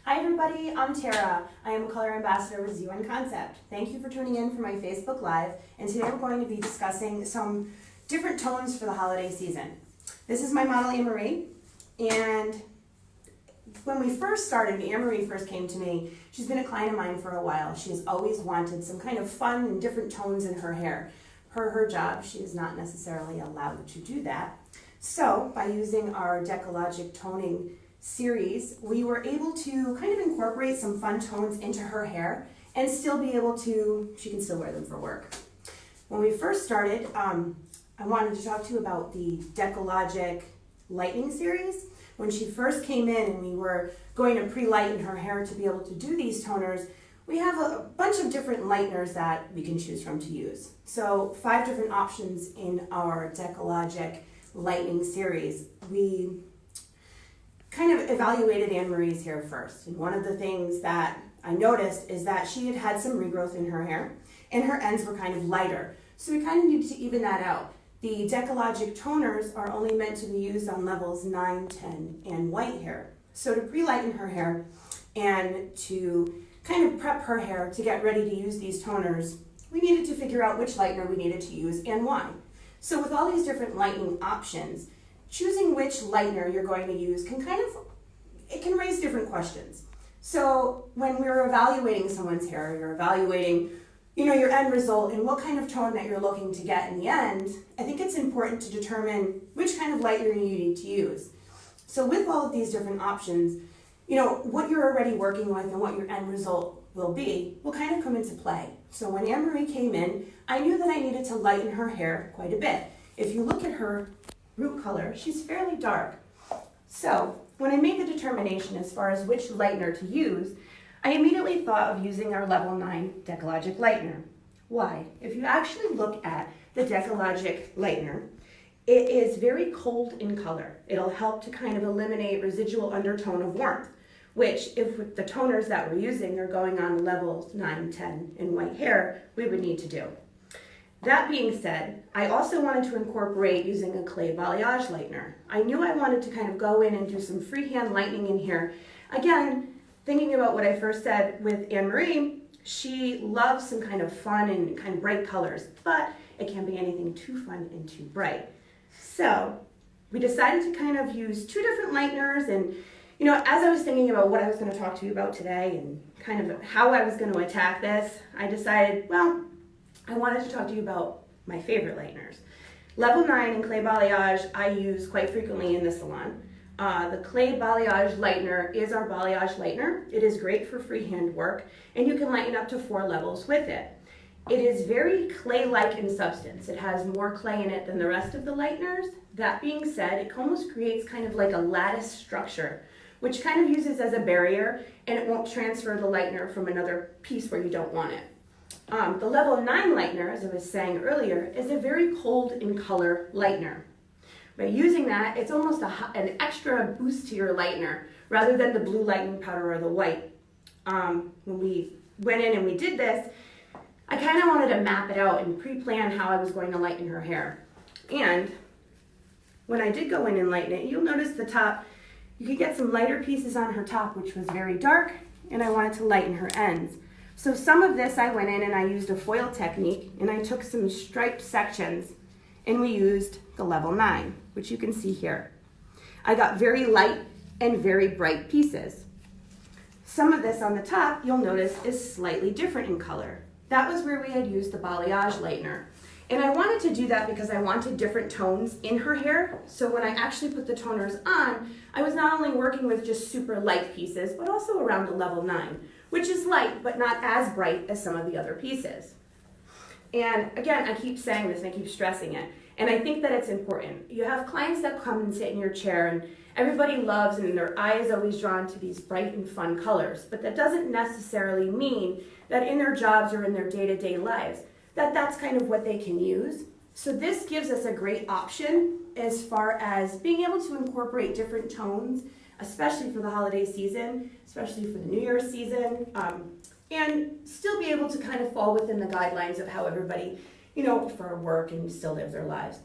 Hi everybody, I'm Tara. I am a color ambassador with ZUN Concept. Thank you for tuning in for my Facebook Live, and today we're going to be discussing some different tones for the holiday season. This is my model Anne-Marie, and when we first started, Anne-Marie first came to me. She's been a client of mine for a while. She has always wanted some kind of fun and different tones in her hair. Per her job, she is not necessarily allowed to do that. So by using our Decologic toning series, we were able to kind of incorporate some fun tones into her hair and still be able to, she can still wear them for work. When we first started, I wanted to talk to you about the Decologic Lightening series. When she first came in and we were going to pre-lighten her hair to be able to do these toners, we have a bunch of different lighteners that we can choose from to use. So 5 different options in our Decologic Lightening series. We kind of evaluated Anne-Marie's hair first, and one of the things that I noticed is that she had had some regrowth in her hair and her ends were kind of lighter, so we kind of needed to even that out. The Decologic toners are only meant to be used on levels 9, 10, and white hair. So to pre-lighten her hair and to kind of prep her hair to get ready to use these toners, we needed to figure out which lightener we needed to use and why. So with all these different lightening options, choosing which lightener you're going to use it can raise different questions. So when we're evaluating someone's hair, you're evaluating, your end result and what kind of tone that you're looking to get in the end, I think it's important to determine which kind of lightener you need to use. So with all of these different options, what you're already working with and what your end result will be will kind of come into play. So when Anne-Marie came in, I knew that I needed to lighten her hair quite a bit. If you look at her root color, she's fairly dark. So when I made the determination as far as which lightener to use, I immediately thought of using our level 9 Decologic Lightener. Why? If you actually look at the Decologic Lightener, it is very cold in color. It'll help to kind of eliminate residual undertone of warmth, which if with the toners that we're using are going on levels 9, 10 in white hair, we would need to do. That being said, I also wanted to incorporate using a clay balayage lightener. I knew I wanted to kind of go in and do some freehand lightening in here. Again, thinking about what I first said with Anne-Marie, she loves some kind of fun and kind of bright colors, but it can't be anything too fun and too bright. So we decided to kind of use 2 different lighteners, and as I was thinking about what I was going to talk to you about today and kind of how I was going to attack this, I decided, well, I wanted to talk to you about my favorite lighteners. Level 9 and clay balayage I use quite frequently in the salon. The clay balayage lightener is our balayage lightener. It is great for freehand work, and you can lighten up to 4 levels with it. It is very clay-like in substance. It has more clay in it than the rest of the lighteners. That being said, it almost creates kind of like a lattice structure, which kind of uses as a barrier, and it won't transfer the lightener from another piece where you don't want it. The level 9 lightener, as I was saying earlier, is a very cold in color lightener. By using that, it's almost an extra boost to your lightener rather than the blue lightening powder or the white. When we went in and we did this, I kind of wanted to map it out and pre-plan how I was going to lighten her hair. And when I did go in and lighten it, you'll notice the top, you could get some lighter pieces on her top, which was very dark, and I wanted to lighten her ends. So some of this I went in and I used a foil technique, and I took some striped sections and we used the level 9, which you can see here. I got very light and very bright pieces. Some of this on the top, you'll notice, is slightly different in color. That was where we had used the balayage lightener. And I wanted to do that because I wanted different tones in her hair. So when I actually put the toners on, I was not only working with just super light pieces, but also around the level 9, which is light, but not as bright as some of the other pieces. And again, I keep saying this and I keep stressing it. And I think that it's important. You have clients that come and sit in your chair and everybody loves and their eye is always drawn to these bright and fun colors. But that doesn't necessarily mean that in their jobs or in their day-to-day lives, that's kind of what they can use. So this gives us a great option as far as being able to incorporate different tones, especially for the holiday season, especially for the New Year's season, and still be able to kind of fall within the guidelines of how everybody, for work and still live their lives.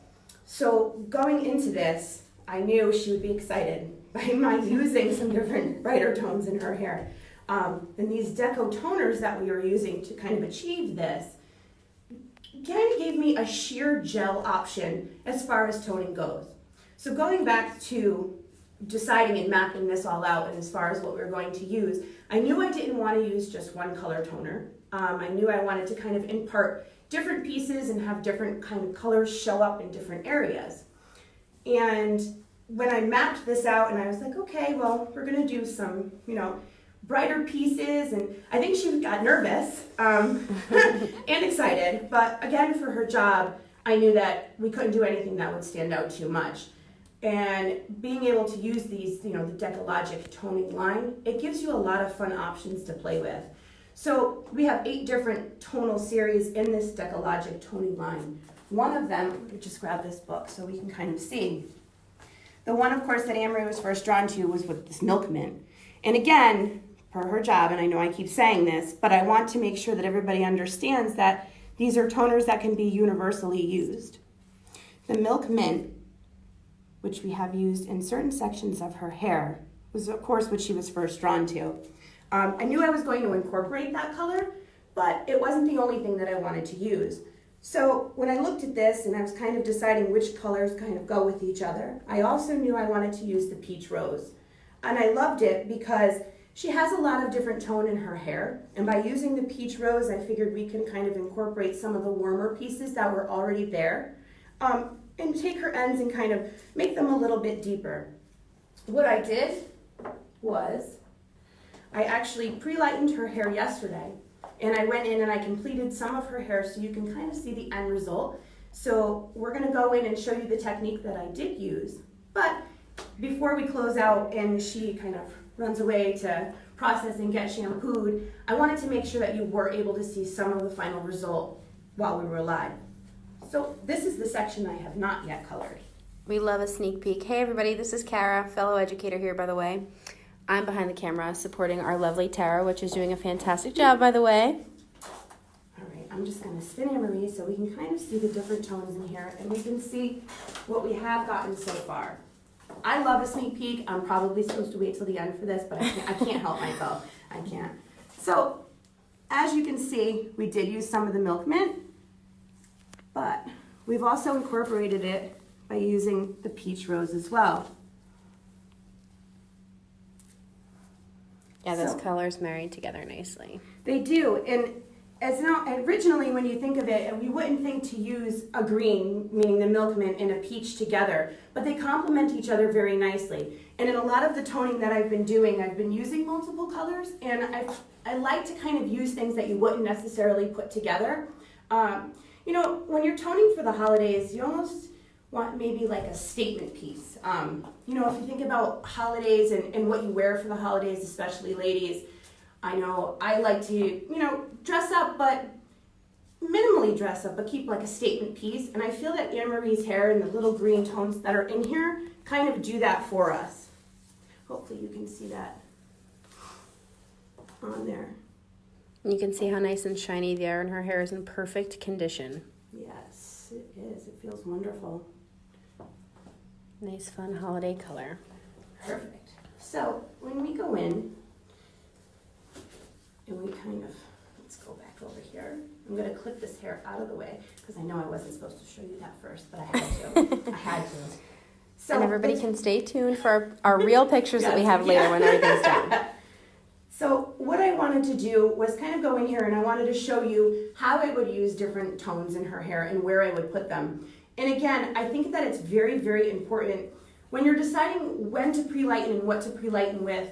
So going into this, I knew she would be excited by my using some different brighter tones in her hair. And these Deco toners that we were using to kind of achieve this kind of gave me a sheer gel option as far as toning goes. So going back to deciding and mapping this all out, and as far as what we were going to use, I knew I didn't want to use just one color toner. I knew I wanted to kind of impart different pieces and have different kind of colors show up in different areas. And when I mapped this out and I was like, okay, well, we're gonna do some, brighter pieces, and I think she got nervous and excited, but again, for her job, I knew that we couldn't do anything that would stand out too much. And being able to use these, the Decologic toning line, it gives you a lot of fun options to play with. So we have 8 different tonal series in this Decologic toning line. One of them, let me just grab this book so we can kind of see. The one, of course, that Anne-Marie was first drawn to was with this Milky Mint. And again, per her job, and I know I keep saying this, but I want to make sure that everybody understands that these are toners that can be universally used. The Milky Mint, which we have used in certain sections of her hair, was of course what she was first drawn to. I knew I was going to incorporate that color, but it wasn't the only thing that I wanted to use. So when I looked at this and I was kind of deciding which colors kind of go with each other, I also knew I wanted to use the Peach Rose. And I loved it because she has a lot of different tone in her hair, and by using the Peach Rose, I figured we can kind of incorporate some of the warmer pieces that were already there, and take her ends and kind of make them a little bit deeper. What I did was, I actually pre-lightened her hair yesterday, and I went in and I completed some of her hair so you can kind of see the end result. So we're gonna go in and show you the technique that I did use, but before we close out and she kind of runs away to process and get shampooed, I wanted to make sure that you were able to see some of the final result while we were live. So this is the section I have not yet colored. We love a sneak peek. Hey everybody, this is Kara, fellow educator here, by the way. I'm behind the camera supporting our lovely Tara, which is doing a fantastic job, by the way. All right, I'm just gonna spin Anne-Marie so we can kind of see the different tones in here and we can see what we have gotten so far. I love a sneak peek. I'm probably supposed to wait till the end for this, but I can't help myself. I can't. So, as you can see, we did use some of the Milky Mint, but we've also incorporated it by using the Peach Rose as well. Yeah, those colors married together nicely. They do, and originally when you think of it, we wouldn't think to use a green, meaning the Milky Mint, and a peach together, but they complement each other very nicely. And in a lot of the toning that I've been doing, I've been using multiple colors, and I like to kind of use things that you wouldn't necessarily put together. When you're toning for the holidays, you almost want maybe like a statement piece. If you think about holidays and what you wear for the holidays, especially ladies, I know I like to, dress up, but minimally dress up, but keep like a statement piece. And I feel that Anne-Marie's hair and the little green tones that are in here kind of do that for us. Hopefully you can see that on there. You can see how nice and shiny they are, and her hair is in perfect condition. Yes, it is. It feels wonderful. Nice, fun holiday color. Perfect. So when we go in, and we kind of, let's go back over here. I'm going to clip this hair out of the way because I know I wasn't supposed to show you that first, but I had to. I had to. So and everybody can stay tuned for our real pictures that we have later when everything's done. So what I wanted to do was kind of go in here and I wanted to show you how I would use different tones in her hair and where I would put them. And again, I think that it's very, very important when you're deciding when to pre-lighten and what to pre-lighten with.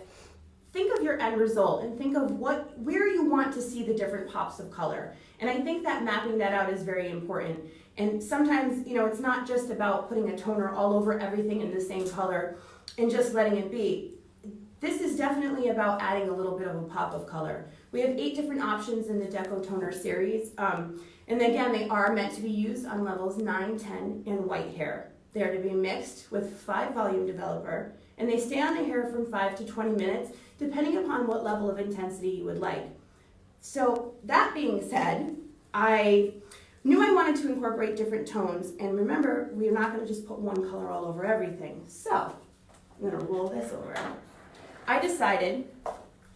Think of your end result and think of where you want to see the different pops of color. And I think that mapping that out is very important. And sometimes, it's not just about putting a toner all over everything in the same color and just letting it be. This is definitely about adding a little bit of a pop of color. We have 8 different options in the Deco Toner series. And again, they are meant to be used on levels 9, 10, and white hair. They are to be mixed with 5 volume developer, and they stay on the hair from 5 to 20 minutes, depending upon what level of intensity you would like. So that being said, I knew I wanted to incorporate different tones, and remember, we're not going to just put one color all over everything. So I'm gonna roll this over. I decided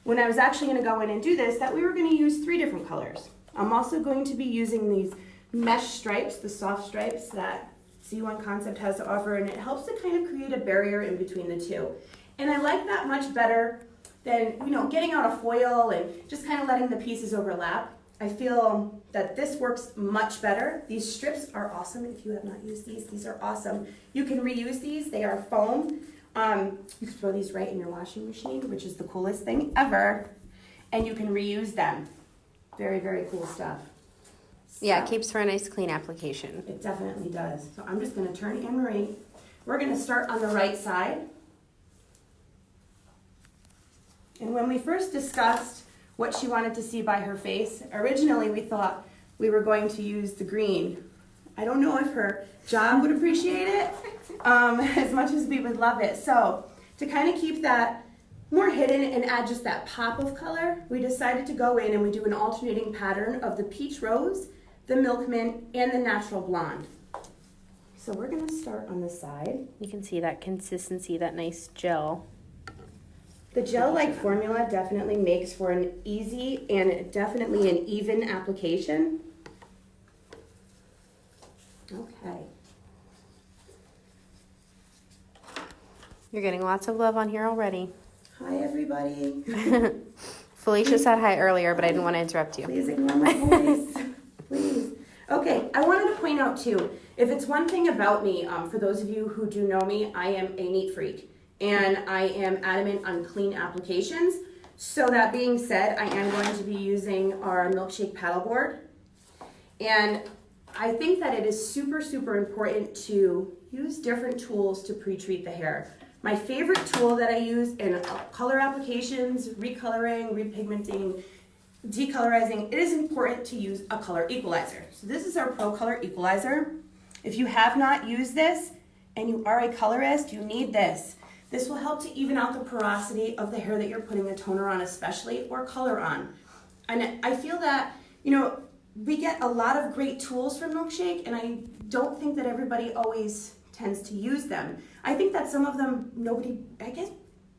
when I was actually gonna go in and do this that we were gonna use 3 different colors. I'm also going to be using these mesh stripes, the soft stripes that Z1 Concept has to offer, and it helps to kind of create a barrier in between the two. And I like that much better than, getting out a foil and just kind of letting the pieces overlap. I feel that this works much better. These strips are awesome. If you have not used these are awesome. You can reuse these. They are foam. You can throw these right in your washing machine, which is the coolest thing ever. And you can reuse them. Very, very cool stuff. Yeah, it keeps for a nice clean application. It definitely does. So I'm just going to turn Anne-Marie. We're going to start on the right side. And when we first discussed what she wanted to see by her face, originally we thought we were going to use the green. I don't know if her job would appreciate it as much as we would love it. So to kind of keep that more hidden and add just that pop of color, we decided to go in and we do an alternating pattern of the peach rose, the milk mint, and the natural blonde. So we're going to start on the side. You can see that consistency, that nice gel. The gel-like formula definitely makes for an easy and definitely an even application. Okay. You're getting lots of love on here already. Hi, everybody. Felicia said hi earlier, but I didn't want to interrupt you. Please ignore my voice. Please. Okay, I wanted to point out too, if it's one thing about me, for those of you who do know me, I am a neat freak. And I am adamant on clean applications. So that being said, I am going to be using our milkshake paddleboard. And I think that it is super, super important to use different tools to pre-treat the hair. My favorite tool that I use in color applications, recoloring, repigmenting, decolorizing, it is important to use a color equalizer. So this is our Pro Color Equalizer. If you have not used this and you are a colorist, you need this. This will help to even out the porosity of the hair that you're putting a toner on especially, or color on. And I feel that, we get a lot of great tools from Milkshake, and I don't think that everybody always tends to use them. I think that some of them, I guess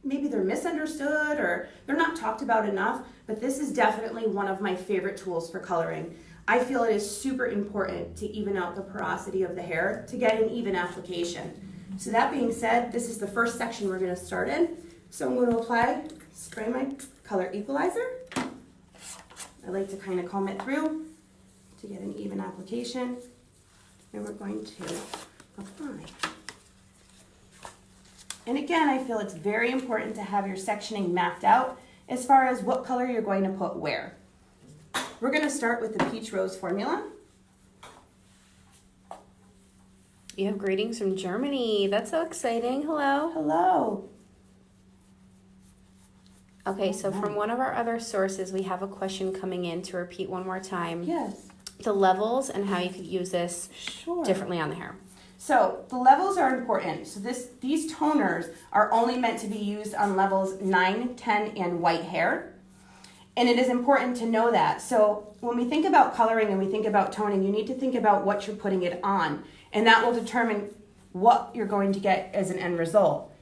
maybe they're misunderstood or they're not talked about enough, but this is definitely one of my favorite tools for coloring. I feel it is super important to even out the porosity of the hair to get an even application. So that being said, this is the first section we're going to start in. So I'm going to spray my color equalizer. I like to kind of comb it through to get an even application. And we're going to apply. And again, I feel it's very important to have your sectioning mapped out as far as what color you're going to put where. We're going to start with the peach rose formula. You have greetings from Germany. That's so exciting. Hello. Hello. Okay, so from one of our other sources, we have a question coming in to repeat one more time. Yes. The levels and how you could use this differently on the hair. So the levels are important. So these toners are only meant to be used on levels 9, 10, and white hair. And it is important to know that. So when we think about coloring and we think about toning, you need to think about what you're putting it on. And that will determine what you're going to get as an end result.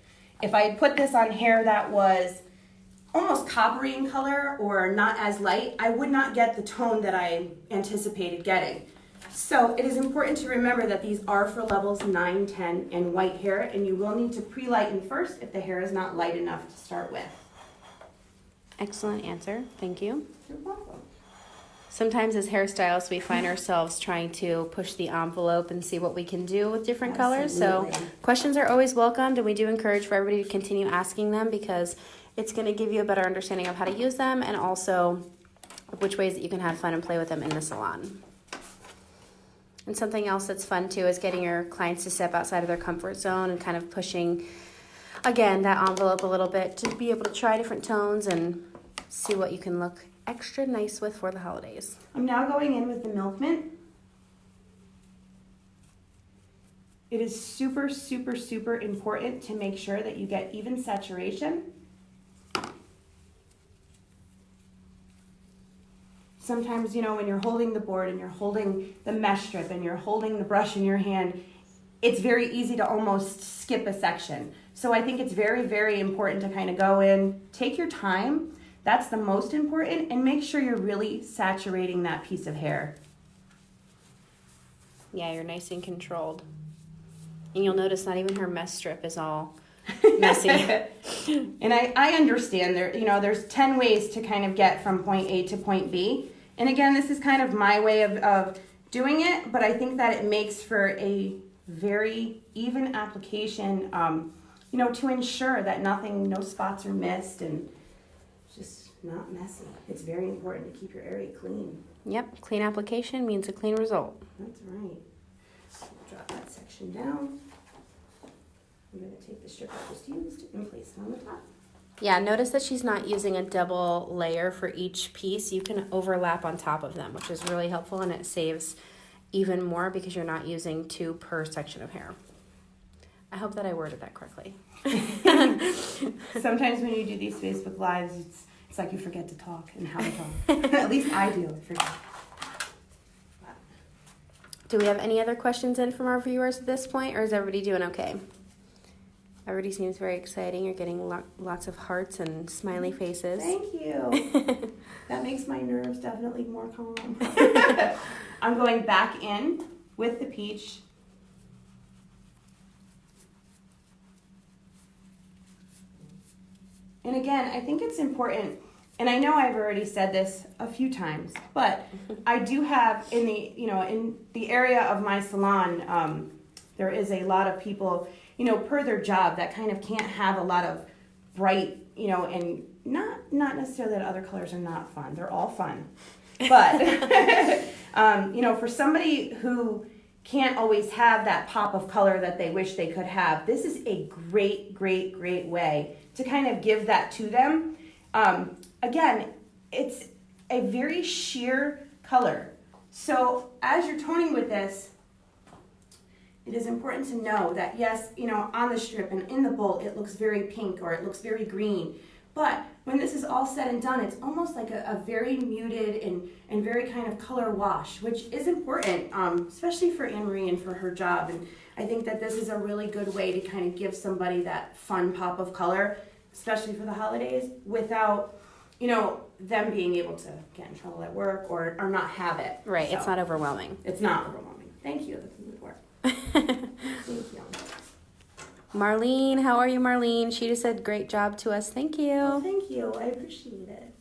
If I had put this on hair that was almost coppery in color or not as light, I would not get the tone that I anticipated getting. So it is important to remember that these are for levels 9, 10, and white hair, and you will need to pre-lighten first if the hair is not light enough to start with. Excellent answer. Thank you. You're welcome. Sometimes as hairstylists, we find ourselves trying to push the envelope and see what we can do with different colors. So questions are always welcomed, and we do encourage for everybody to continue asking them because it's going to give you a better understanding of how to use them and also which ways that you can have fun and play with them in the salon. And something else that's fun too is getting your clients to step outside of their comfort zone and kind of pushing, again, that envelope a little bit to be able to try different tones and see what you can look extra nice with for the holidays. I'm now going in with the Milk Mint. It is super, super, super important to make sure that you get even saturation. Sometimes, when you're holding the board and you're holding the mesh strip and you're holding the brush in your hand, it's very easy to almost skip a section. So I think it's very, very important to kind of go in, take your time. That's the most important, and make sure you're really saturating that piece of hair. Yeah, you're nice and controlled. And you'll notice not even her mess strip is all messy. And I understand there's 10 ways to kind of get from point A to point B. And again, this is kind of my way of doing it, but I think that it makes for a very even application, to ensure that no spots are missed and just not messy. It's very important to keep your area clean. Yep, clean application means a clean result. That's right. Drop that section down. I'm going to take the strip I just used and place it on the top. Yeah, notice that she's not using a double layer for each piece. You can overlap on top of them, which is really helpful, and it saves even more because you're not using 2 per section of hair. I hope that I worded that correctly. Sometimes when you do these Facebook Lives, it's like you forget to talk and how to talk. At least I do. I forget. Do we have any other questions in from our viewers at this point, or is everybody doing okay? Everybody seems very exciting. You're getting lots of hearts and smiley faces. Thank you. That makes my nerves definitely more calm. I'm going back in with the peach. And again, I think it's important, and I know I've already said this a few times, but I do have in the area of my salon, there is a lot of people, per their job that kind of can't have a lot of bright, and not necessarily that other colors are not fun. They're all fun. But, for somebody who can't always have that pop of color that they wish they could have, this is a great, great, great way to kind of give that to them. Again, it's a very sheer color. So as you're toning with this, it is important to know that, yes, on the strip and in the bowl, it looks very pink or it looks very green. But when this is all said and done, it's almost like a very muted and very kind of color wash, which is important, especially for Anne-Marie and for her job. And I think that this is a really good way to kind of give somebody that fun pop of color, especially for the holidays, without, them being able to get in trouble at work or not have it. Right, So, it's not overwhelming. It's not overwhelming. Thank you. That's a good word. Thank you. Marlene, how are you, Marlene? She just said great job to us. Thank you. Oh, thank you. I appreciate it.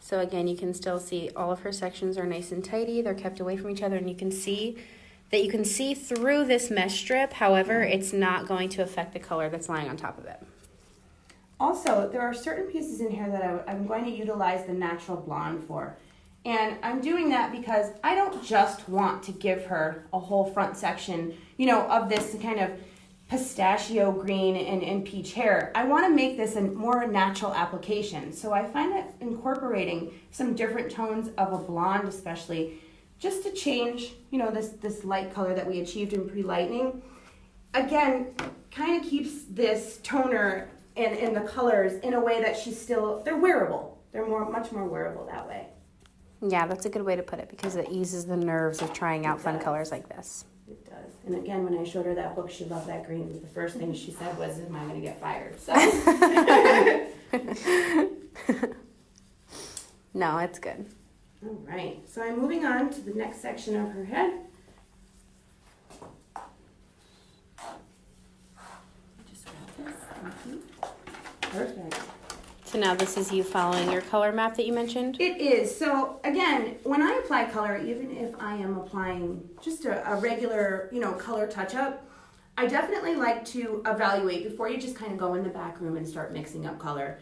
So again, you can still see all of her sections are nice and tidy. They're kept away from each other, and you can see that you can see through this mesh strip. However, it's not going to affect the color that's lying on top of it. Also, there are certain pieces in here that I'm going to utilize the natural blonde for. And I'm doing that because I don't just want to give her a whole front section, of this kind of pistachio green and peach hair. I want to make this a more natural application. So I find that incorporating some different tones of a blonde especially, just to change, this light color that we achieved in pre-lightning, again, kind of keeps this toner and the colors in a way that they're wearable. They're much more wearable that way. Yeah, that's a good way to put it because it eases the nerves of trying out fun colors like this. It does. And again, when I showed her that book, she loved that green. The first thing she said was, am I going to get fired? So. No, it's good. All right. So I'm moving on to the next section of her head. Just grab this. Thank you. Perfect. So now this is you following your color map that you mentioned? It is. So again, when I apply color, even if I am applying just a regular, color touch-up, I definitely like to evaluate before you just kind of go in the back room and start mixing up color.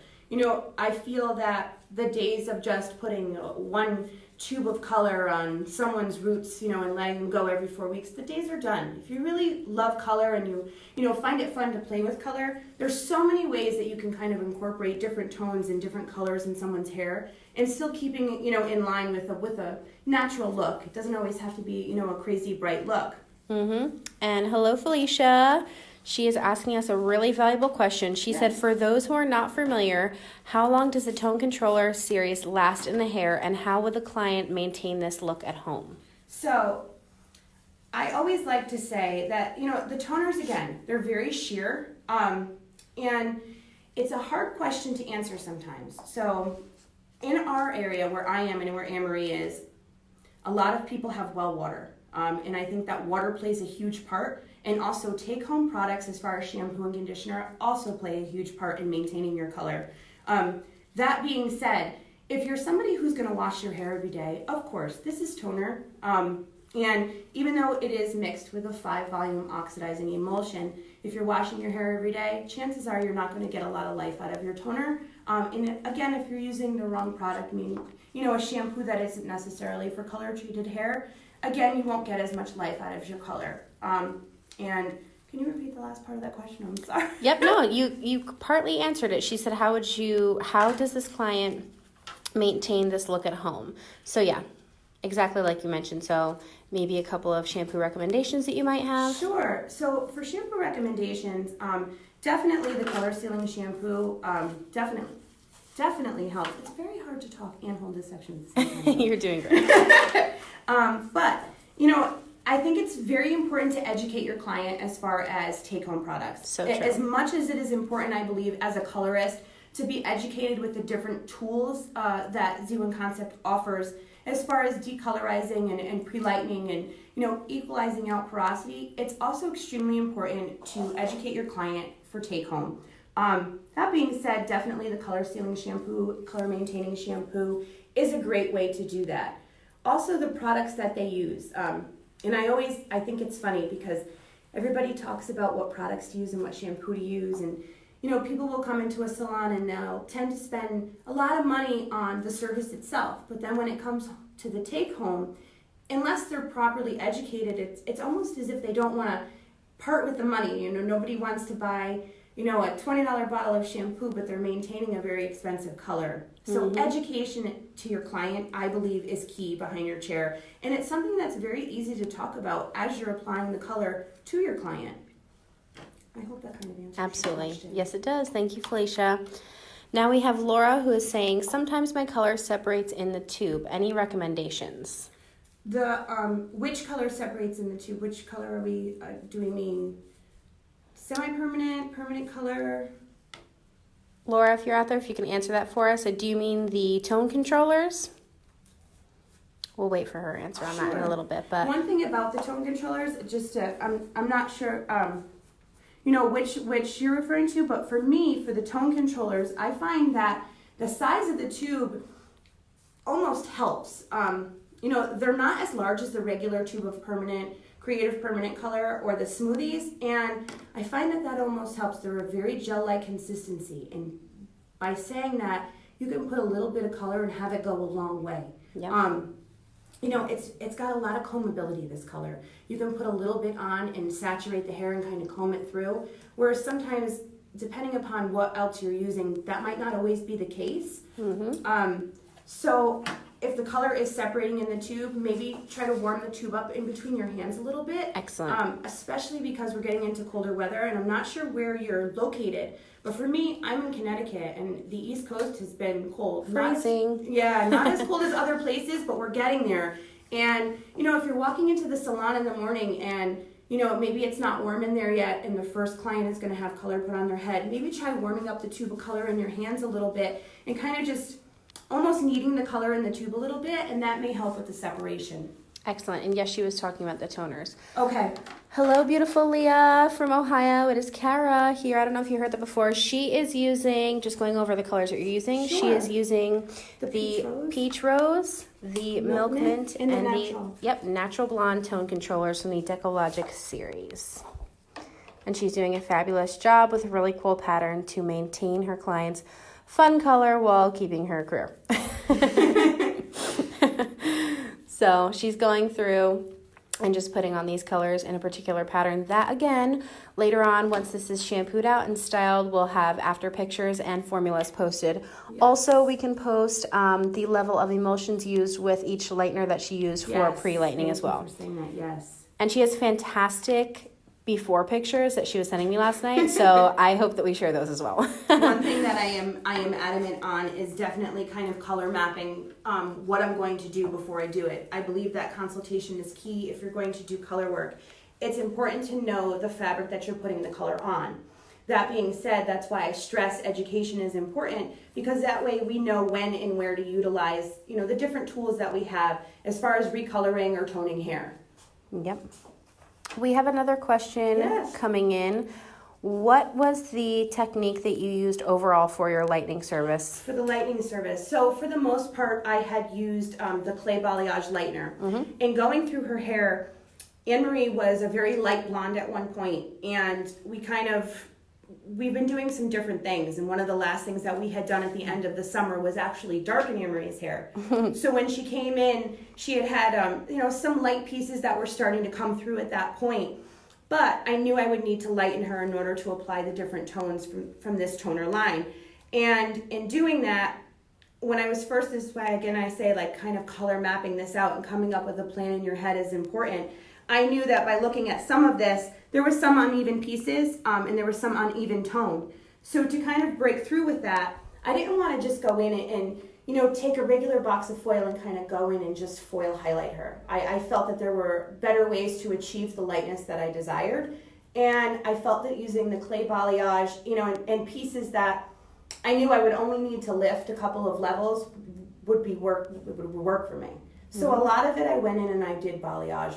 I feel that the days of just putting one tube of color on someone's roots, and letting them go every 4 weeks, the days are done. If you really love color and you find it fun to play with color, there's so many ways that you can kind of incorporate different tones and different colors in someone's hair and still keeping, in line with a natural look. It doesn't always have to be, a crazy bright look. Mm-hmm. And hello, Felicia. She is asking us a really valuable question. She said, for those who are not familiar, how long does the Tone Controller Sirius last in the hair, and how would the client maintain this look at home? So, I always like to say that, the toners, again, they're very sheer, and it's a hard question to answer sometimes. So in our area where I am and where Anne-Marie is, a lot of people have well water, and I think that water plays a huge part, and also take-home products as far as shampoo and conditioner also play a huge part in maintaining your color. That being said, if you're somebody who's going to wash your hair every day, of course, this is toner. And even though it is mixed with a 5-volume oxidizing emulsion, if you're washing your hair every day, chances are you're not going to get a lot of life out of your toner. And again, if you're using the wrong product, a shampoo that isn't necessarily for color treated hair, again, you won't get as much life out of your color. And can you repeat the last part of that question? I'm sorry. Yep, no, you partly answered it. She said, how does this client maintain this look at home? So yeah, exactly like you mentioned. So maybe a couple of shampoo recommendations that you might have. Sure. So for shampoo recommendations, definitely the color sealing shampoo definitely helps. It's very hard to talk and hold this section at the same time. You're doing great. But, I think it's very important to educate your client as far as take-home products. So true. As much as it is important, I believe, as a colorist, to be educated with the different tools that Z1 Concept offers as far as decolorizing and pre-lightening and, equalizing out porosity. It's also extremely important to educate your client for take-home. That being said, definitely the color sealing shampoo, color maintaining shampoo is a great way to do that. Also, the products that they use. And I think it's funny because everybody talks about what products to use and what shampoo to use, and people will come into a salon and they'll tend to spend a lot of money on the service itself, but then when it comes to the take home, unless they're properly educated, it's almost as if they don't want to part with the money. Nobody wants to buy a $20 bottle of shampoo, but they're maintaining a very expensive color. So education to your client, I believe, is key behind your chair. And it's something that's very easy to talk about as you're applying the color to your client. I hope that kind of answers Absolutely. your question. Yes, it does. Thank you, Felicia. Now we have Laura, who is saying, sometimes my color separates in the tube. Any recommendations? Which color separates in the tube? Which color are we, do we mean semi-permanent, permanent color? Laura, if you're out there, if you can answer that for us. Do you mean the tone controllers? We'll wait for her answer on that in a little bit. But one thing about the tone controllers, I'm not sure, which you're referring to, but for me, for the tone controllers, I find that the size of the tube almost helps. They're not as large as the regular tube of creative permanent color or the Smoothies, and I find that almost helps. They're a very gel-like consistency, and by saying that, you can put a little bit of color and have it go a long way. Yep. It's got a lot of combability, this color. You can put a little bit on and saturate the hair and kind of comb it through, whereas sometimes, depending upon what else you're using, that might not always be the case. So if the color is separating in the tube, maybe try to warm the tube up in between your hands a little bit. Excellent. Especially because we're getting into colder weather, and I'm not sure where you're located, but for me, I'm in Connecticut, and the East Coast has been cold. Freezing. Not as cold as other places, but we're getting there. And, if you're walking into the salon in the morning and, maybe it's not warm in there yet, and the first client is going to have color put on their head, maybe try warming up the tube of color in your hands a little bit and kind of just almost kneading the color in the tube a little bit, and that may help with the separation. Excellent. And yes, she was talking about the toners. Okay. Hello, beautiful Leah from Ohio. It is Kara here. I don't know if you heard that before. She is using, just going over the colors that you're using, Sure. She is using The peach rose, the milk mint, and the natural. Natural blonde tone controllers from the Decologic series. And she's doing a fabulous job with a really cool pattern to maintain her clients' fun color while keeping her career. So she's going through and just putting on these colors in a particular pattern that, again, later on, once this is shampooed out and styled, we'll have after pictures and formulas posted. Yes. Also, we can post the level of emulsions used with each lightener that she used for pre-lightening as well. Thank you for saying that, yes. And she has fantastic before pictures that she was sending me last night. So I hope that we share those as well. One thing that I am adamant on is definitely kind of color mapping what I'm going to do before I do it. I believe that consultation is key if you're going to do color work. It's important to know the fabric that you're putting the color on. That being said, that's why I stress education is important, because that way we know when and where to utilize, the different tools that we have as far as recoloring or toning hair. Yep. We have another question coming in. What was the technique that you used overall for your lightning service? For the lightning service, so for the most part, I had used the clay balayage lightener. And going through her hair, Anne-Marie was a very light blonde at one point, and we've been doing some different things, and one of the last things that we had done at the end of the summer was actually darken Anne-Marie's hair. So when she came in, she had some light pieces that were starting to come through at that point, but I knew I would need to lighten her in order to apply the different tones from this toner line. And in doing that, when I was first, this way again I say, like, kind of color mapping this out and coming up with a plan in your head is important. I knew that by looking at some of this, there were some uneven pieces and there was some uneven tone. So to kind of break through with that, I didn't want to just go in and take a regular box of foil and kind of go in and just foil highlight her. I felt that there were better ways to achieve the lightness that I desired. And I felt that using the clay balayage, and pieces that I knew I would only need to lift a couple of levels would work for me. So a lot of it I went in and I did balayage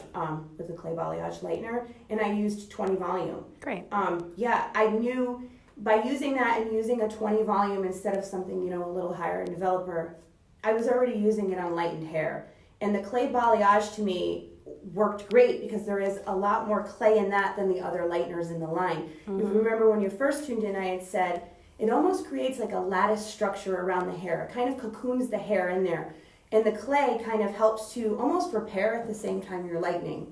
with the clay balayage lightener, and I used 20 volume. Great. I knew by using that and using a 20 volume instead of something, a little higher in developer, I was already using it on lightened hair. And the clay balayage to me worked great because there is a lot more clay in that than the other lighteners in the line. If you remember when you first tuned in, I had said it almost creates like a lattice structure around the hair. It kind of cocoons the hair in there. And the clay kind of helps to almost repair at the same time you're lightening.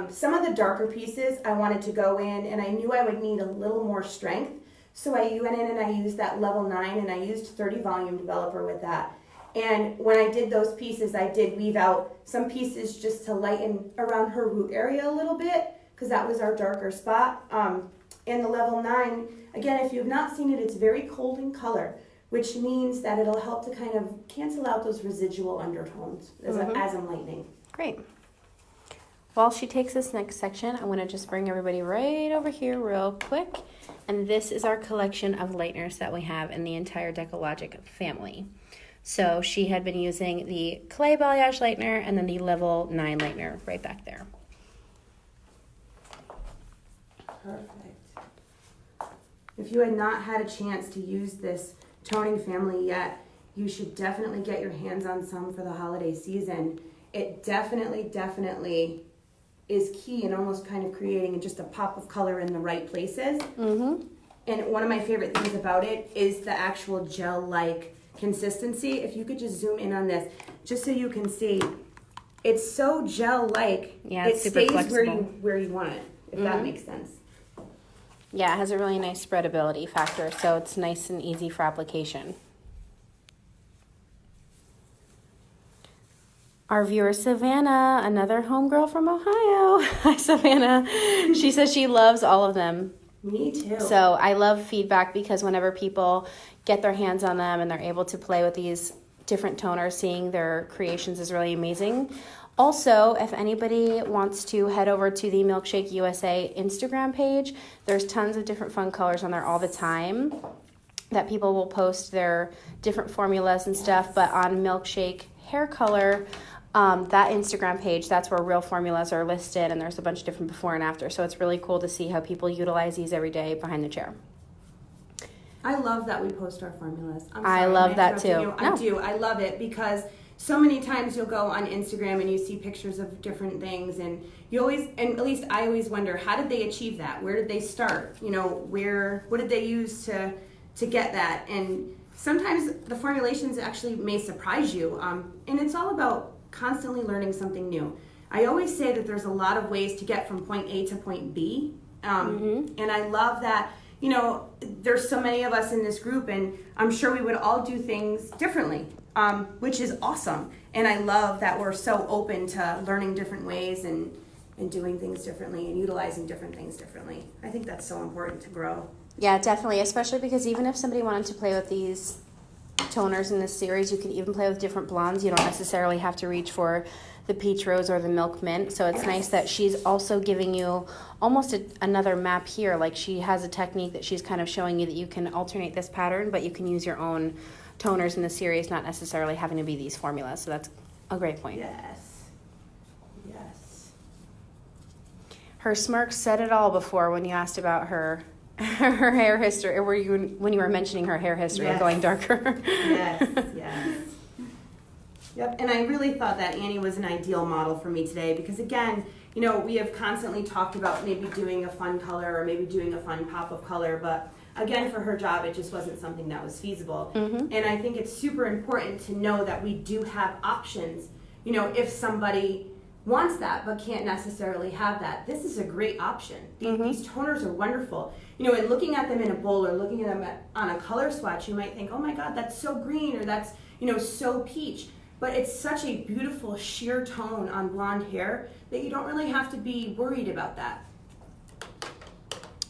Some of the darker pieces I wanted to go in, and I knew I would need a little more strength. So I went in and I used that level 9, and I used 30 volume developer with that. And when I did those pieces, I did weave out some pieces just to lighten around her root area a little bit, because that was our darker spot. And the level 9, again, if you have not seen it, it's very cold in color, which means that it'll help to kind of cancel out those residual undertones as I'm lightening. Great. While she takes this next section, I'm going to just bring everybody right over here real quick. And this is our collection of lighteners that we have in the entire Decologic family. So she had been using the clay balayage lightener and then the level 9 lightener right back there. Perfect. If you had not had a chance to use this toning family yet, you should definitely get your hands on some for the holiday season. It definitely is key in almost kind of creating just a pop of color in the right places. And one of my favorite things about it is the actual gel-like consistency. If you could just zoom in on this, just so you can see, it's so gel-like. Yeah, it it's super stays flexible. where you want it, if that makes sense. Yeah, it has a really nice spreadability factor, so it's nice and easy for application. Our viewer, Savannah, another homegirl from Ohio. Hi, Savannah. She says she loves all of them. Me too. So I love feedback, because whenever people get their hands on them and they're able to play with these different toners, seeing their creations is really amazing. Also, if anybody wants to head over to the Milkshake USA Instagram page, there's tons of different fun colors on there all the time that people will post their different formulas and stuff. But on Milkshake Hair Color, that Instagram page, that's where real formulas are listed, and there's a bunch of different before and after. So it's really cool to see how people utilize these every day behind the chair. I love that we post our formulas. I love that too. I do. I love it because so many times you'll go on Instagram and you see pictures of different things, and you always, and at least I always wonder, how did they achieve that? Where did they start? What did they use to get that? And sometimes the formulations actually may surprise you. And it's all about constantly learning something new. I always say that there's a lot of ways to get from point A to point B. And I love that, there's so many of us in this group, and I'm sure we would all do things differently, which is awesome. And I love that we're so open to learning different ways and and doing things differently and utilizing different things differently. I think that's so important to grow. Yeah, definitely, especially because even if somebody wanted to play with these toners in this series, you can even play with different blondes. You don't necessarily have to reach for the peach rose or the milk mint. So it's nice that she's also giving you almost another map here. Like she has a technique that she's kind of showing you that you can alternate this pattern, but you can use your own toners in the series, not necessarily having to be these formulas. So that's a great point. Yes. Yes. Her smirk said it all before when you asked about her hair history, or when you were mentioning her hair history of going darker. Yes, yes. Yep, and I really thought that Annie was an ideal model for me today because, again, you know, we have constantly talked about maybe doing a fun color or maybe doing a fun pop of color, but again, for her job, it just wasn't something that was feasible. And I think it's super important to know that we do have options. You know, if somebody wants that but can't necessarily have that, this is a great option. These toners are wonderful. You know, and looking at them in a bowl or looking at them on a color swatch, you might think, oh my God, that's so green, or that's, you know, so peach. But it's such a beautiful sheer tone on blonde hair that you don't really have to be worried about that.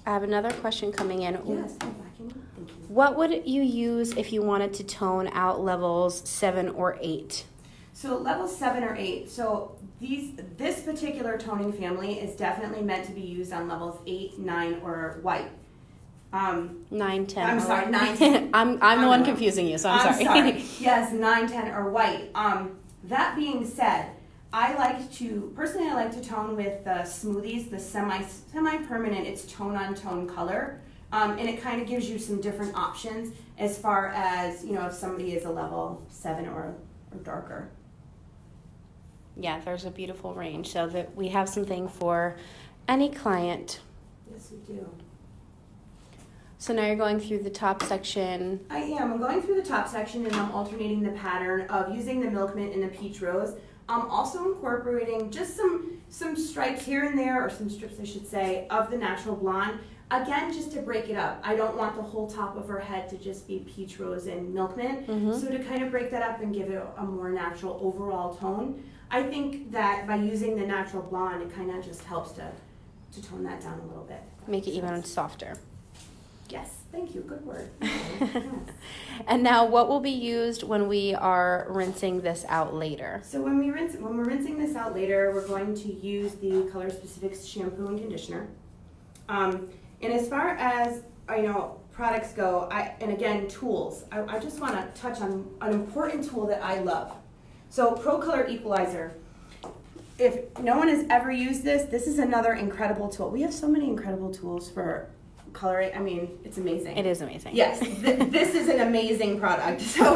I have another question coming in. Yes, I'm backing up. Thank you. What would you use if you wanted to tone out levels 7 or 8? So level 7 or 8. So this particular toning family is definitely meant to be used on levels 8, 9, or white. 9, 10. I'm sorry, 9, 10. I'm the one confusing you, so I'm sorry. Yes, 9, 10, or white. That being said, I like to tone with the Smoothies, the semi-permanent. It's tone-on-tone color. And it kind of gives you some different options as far as, you know, if somebody is a level 7 or darker. Yeah, there's a beautiful range, so that we have something for any client. Yes, we do. So now you're going through the top section. I am. I'm going through the top section and I'm alternating the pattern of using the milk mint and the peach rose. I'm also incorporating just some stripes here and there, or some strips I should say, of the natural blonde. Again, just to break it up. I don't want the whole top of her head to just be peach rose and milk mint. So to kind of break that up and give it a more natural overall tone, I think that by using the natural blonde, it kind of just helps to tone that down a little bit. Make it even softer. Yes, thank you. Good word. And now, what will be used when we are rinsing this out later? So when we're rinsing this out later, we're going to use the Color Specifics shampoo and conditioner. And as far as products go, and again tools, I just want to touch on an important tool that I love. So Color Equalizer. If no one has ever used this, this is another incredible tool. We have so many incredible tools for coloring. I mean, it's amazing. It is amazing. Yes, this is an amazing product. So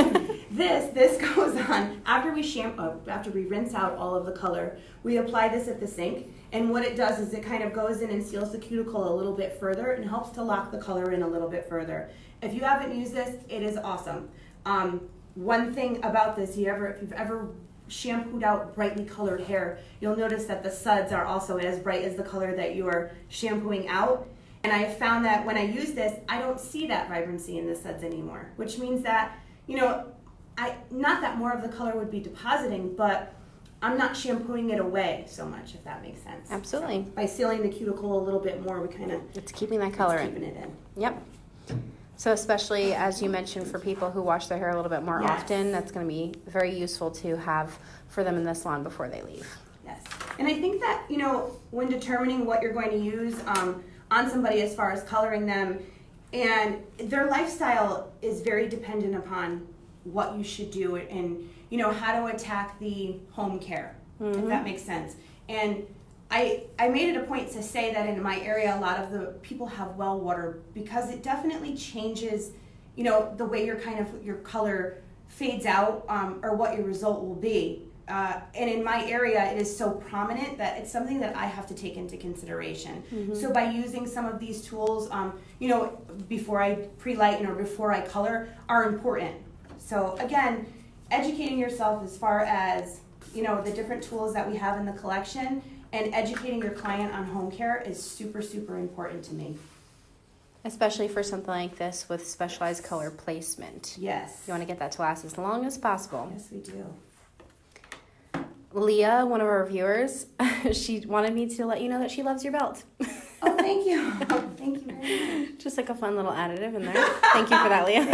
this goes on after we rinse out all of the color. We apply this at the sink, and what it does is it kind of goes in and seals the cuticle a little bit further and helps to lock the color in a little bit further. If you haven't used this, it is awesome. One thing about this, if you've ever shampooed out brightly colored hair, you'll notice that the suds are also as bright as the color that you are shampooing out. And I have found that when I use this, I don't see that vibrancy in the suds anymore, which means that, not that more of the color would be depositing, but I'm not shampooing it away so much, if that makes sense. Absolutely. So by sealing the cuticle a little bit more, we kind of... It's keeping that color keeping it in. Yep. So especially, as you mentioned, for people who wash their hair a little bit more often, that's going to be very useful to have for them in the salon before they leave. Yes. And I think that, when determining what you're going to use on somebody as far as coloring them, and their lifestyle is very dependent upon what you should do and, how to attack the home care, if that makes sense. And I made it a point to say that in my area, a lot of the people have well water because it definitely changes, the way your color fades out or what your result will be. And in my area, it is so prominent that it's something that I have to take into consideration. So by using some of these tools, before I pre-lighten or before I color are important. So again, educating yourself as far as, the different tools that we have in the collection and educating your client on home care is super, super important to me. Especially for something like this with specialized color placement. Yes. You want to get that to last as long as possible. Yes, we do. Leah, one of our viewers, she wanted me to let you know that she loves your belt. Oh, thank you. Thank you very much. Just like a fun little additive in there. Thank you for that, Leah.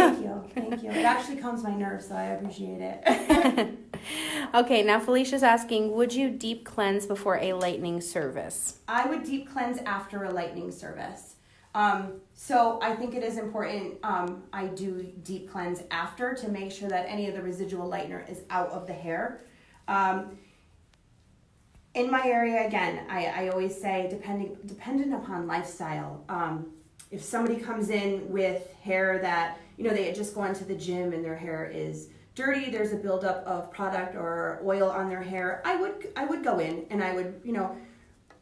Thank you. It actually calms my nerves, so I appreciate it. Okay, now Felicia's asking, would you deep cleanse before a lightning service? I would deep cleanse after a lightning service. So I think it is important I do deep cleanse after to make sure that any of the residual lightener is out of the hair. In my area, again, I always say dependent upon lifestyle. If somebody comes in with hair that, they had just gone to the gym and their hair is dirty, there's a buildup of product or oil on their hair, I would go in and I would,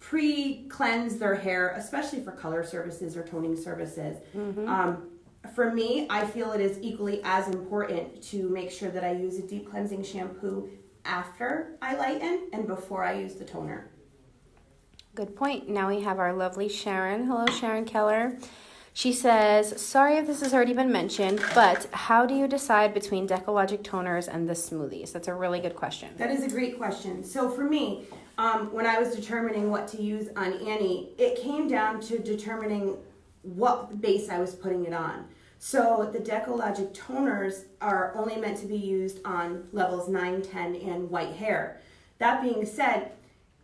pre-cleanse their hair, especially for color services or toning services. Mm-hmm. For me, I feel it is equally as important to make sure that I use a deep cleansing shampoo after I lighten and before I use the toner. Good point. Now we have our lovely Sharon. Hello, Sharon Keller. She says, sorry if this has already been mentioned, but how do you decide between Decologic toners and the Smoothies? That's a really good question. That is a great question. So for me, when I was determining what to use on Annie, it came down to determining what base I was putting it on. So the Decologic toners are only meant to be used on levels 9, 10, and white hair. That being said,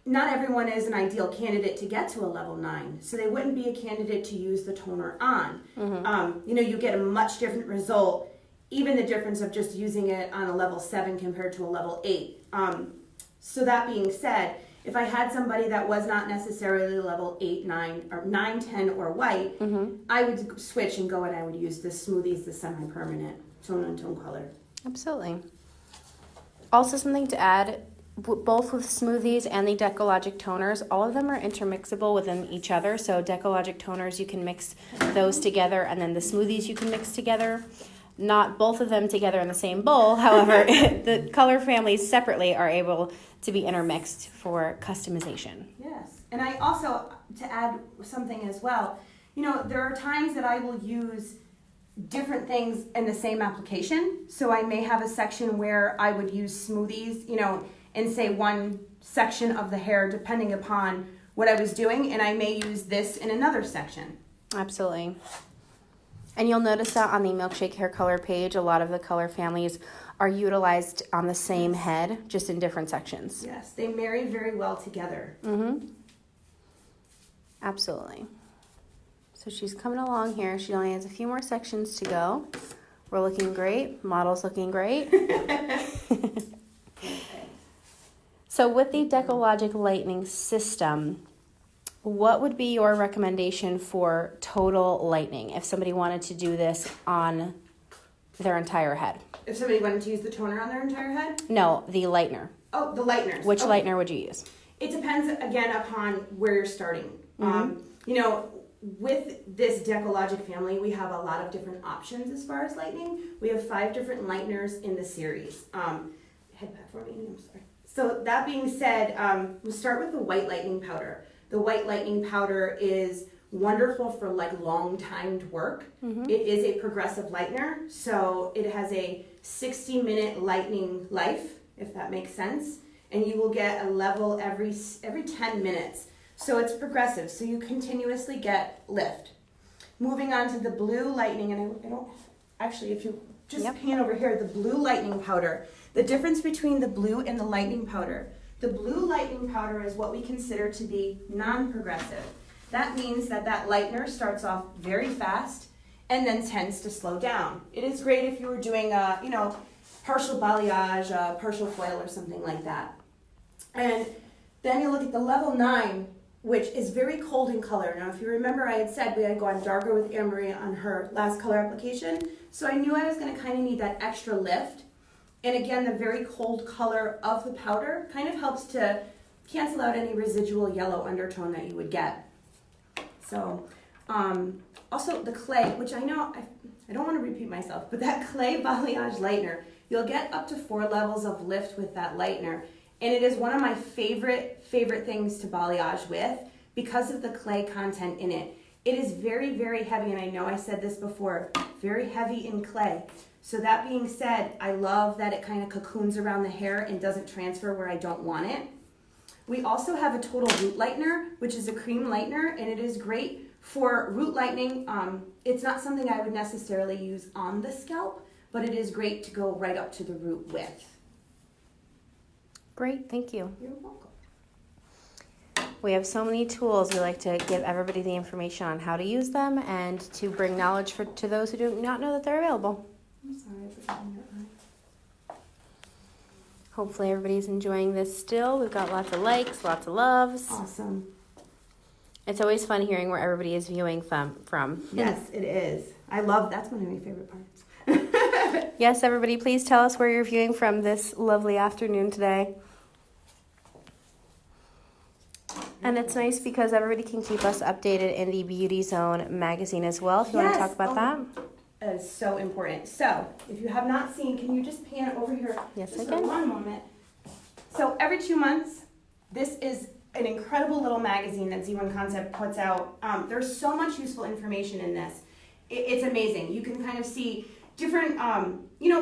not everyone is an ideal candidate to get to a level 9, so they wouldn't be a candidate to use the toner on. Mm-hmm. You get a much different result, even the difference of just using it on a level 7 compared to a level 8. So that being said, if I had somebody that was not necessarily level 8, 9, or 9, 10, or white, mm-hmm. I would switch and go and I would use the Smoothies, the semi-permanent tone and tone color. Absolutely. Also something to add, both with Smoothies and the Decologic toners, all of them are intermixable within each other. So Decologic toners, you can mix those together, and then the Smoothies you can mix together. Not both of them together in the same bowl. However, the color families separately are able to be intermixed for customization. Yes. And I also, to add something as well, there are times that I will use different things in the same application. So I may have a section where I would use Smoothies, in say one section of the hair depending upon what I was doing, and I may use this in another section. Absolutely. And you'll notice that on the Milkshake Hair Color page, a lot of the color families are utilized on the same head, just in different sections. Yes, they marry very well together. Mm-hmm. Absolutely. So she's coming along here. She only has a few more sections to go. We're looking great. Model's looking great. So with the Decologic Lightning System, what would be your recommendation for total lightening if somebody wanted to do this on their entire head? If somebody wanted to use the toner on their entire head? No, the lightener. Oh, the lighteners. Which lightener would you use? It depends, again, upon where you're starting. Mm-hmm. With this Decologic family, we have a lot of different options as far as lightening. We have 5 different lighteners in the series. Head back for me, I'm sorry. So that being said, we'll start with the white lightning powder. The white lightning powder is wonderful for long timed work. Mm-hmm. It is a progressive lightener, so it has a 60-minute lightning life, if that makes sense, and you will get a level every 10 minutes. So it's progressive, so you continuously get lift. Moving on to the blue lightning, and I don't actually, if you just pan over here, the blue lightning powder. The difference between the blue and the lightning powder. The blue lightning powder is what we consider to be non-progressive. That means that lightener starts off very fast and then tends to slow down. It is great if you were doing partial balayage, partial foil or something like that. And then you look at the level 9, which is very cold in color. Now, if you remember, I had said we had gone darker with Anne-Marie on her last color application, so I knew I was going to kind of need that extra lift. And again, the very cold color of the powder kind of helps to cancel out any residual yellow undertone that you would get. So, also the clay, which I know, I don't want to repeat myself, but that clay balayage lightener, you'll get up to 4 levels of lift with that lightener. And it is one of my favorite things to balayage with because of the clay content in it. It is very, very heavy, and I know I said this before, very heavy in clay. So that being said, I love that it kind of cocoons around the hair and doesn't transfer where I don't want it. We also have a Total Root Lightener, which is a cream lightener, and it is great for root lightening. It's not something I would necessarily use on the scalp, but it is great to go right up to the root with. Great, thank you. You're welcome. We have so many tools. We like to give everybody the information on how to use them and to bring knowledge to those who do not know that they're available. I'm sorry, I put that in your eye. Hopefully everybody's enjoying this still. We've got lots of likes, lots of loves. Awesome. It's always fun hearing where everybody is viewing from. Yes, it is. That's one of my favorite parts. Yes, everybody, please tell us where you're viewing from this lovely afternoon today. And it's nice because everybody can keep us updated in the Beauty Zone magazine as well, if you want to talk about that. That is so important. So, if you have not seen, can you just pan over here Yes, just I for can. one moment? So, every 2 months, this is an incredible little magazine that Z1 Concept puts out. There's so much useful information in this. It's amazing. You can kind of see different,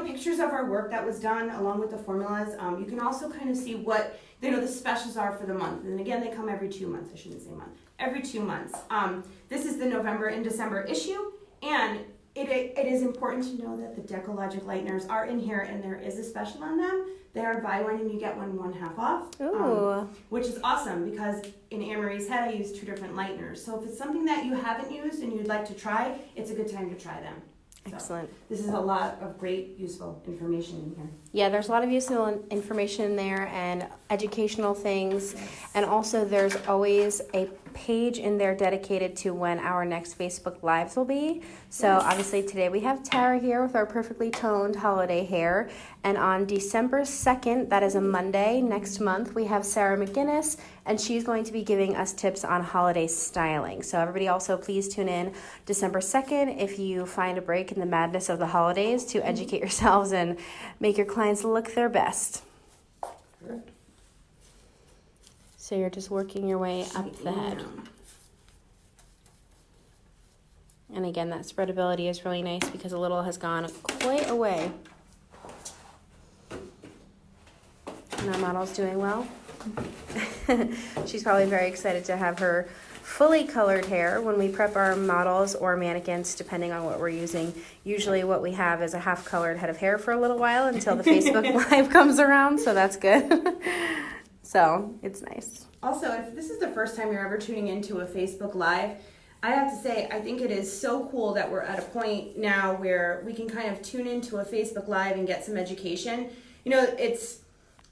pictures of our work that was done along with the formulas. You can also kind of see what the specials are for the month. And again, they come every 2 months. I shouldn't say month. Every 2 months. This is the November and December issue, and it is important to know that the Decologic Lighteners are in here, and there is a special on them. They are buy one and you get one half off. Ooh. Which is awesome because in Anne-Marie's head, I use 2 different lighteners. So if it's something that you haven't used and you'd like to try, it's a good time to try them. Excellent. So this is a lot of great, useful information in here. Yeah, there's a lot of useful information in there and educational things. Yes. And also there's always a page in there dedicated to when our next Facebook Lives will be. So obviously today we have Tara here with our perfectly toned holiday hair. And on December 2nd, that is a Monday next month, we have Sarah McGinnis, and she's going to be giving us tips on holiday styling. So everybody also please tune in December 2nd if you find a break in the madness of the holidays to educate yourselves and make your clients look their best. Sure. So you're just working your way up the head. And again, that spreadability is really nice because a little has gone quite a way. And our model's doing well. She's probably very excited to have her fully colored hair when we prep our models or mannequins, depending on what we're using. Usually what we have is a half-colored head of hair for a little while until the Facebook Live comes around, so that's good. So it's nice. Also, if this is the first time you're ever tuning into a Facebook Live, I have to say, I think it is so cool that we're at a point now where we can kind of tune into a Facebook Live and get some education.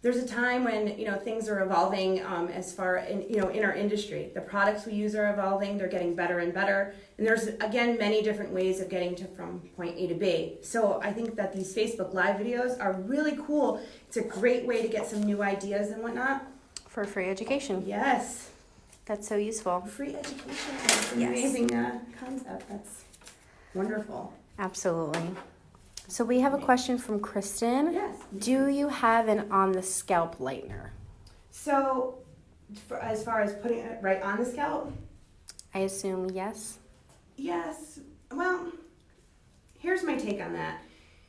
There's a time when, things are evolving as far in our industry. The products we use are evolving, they're getting better and better. And there's, again, many different ways of getting from point A to B. So I think that these Facebook Live videos are really cool. It's a great way to get some new ideas and whatnot. For free education. Yes. That's so useful. Free education. It's an Yes. amazing concept. That's wonderful. Absolutely. So we have a question from Kristen. Yes. Do you have an on-the-scalp lightener? So, as far as putting it right on the scalp? I assume yes. Yes. Well, here's my take on that.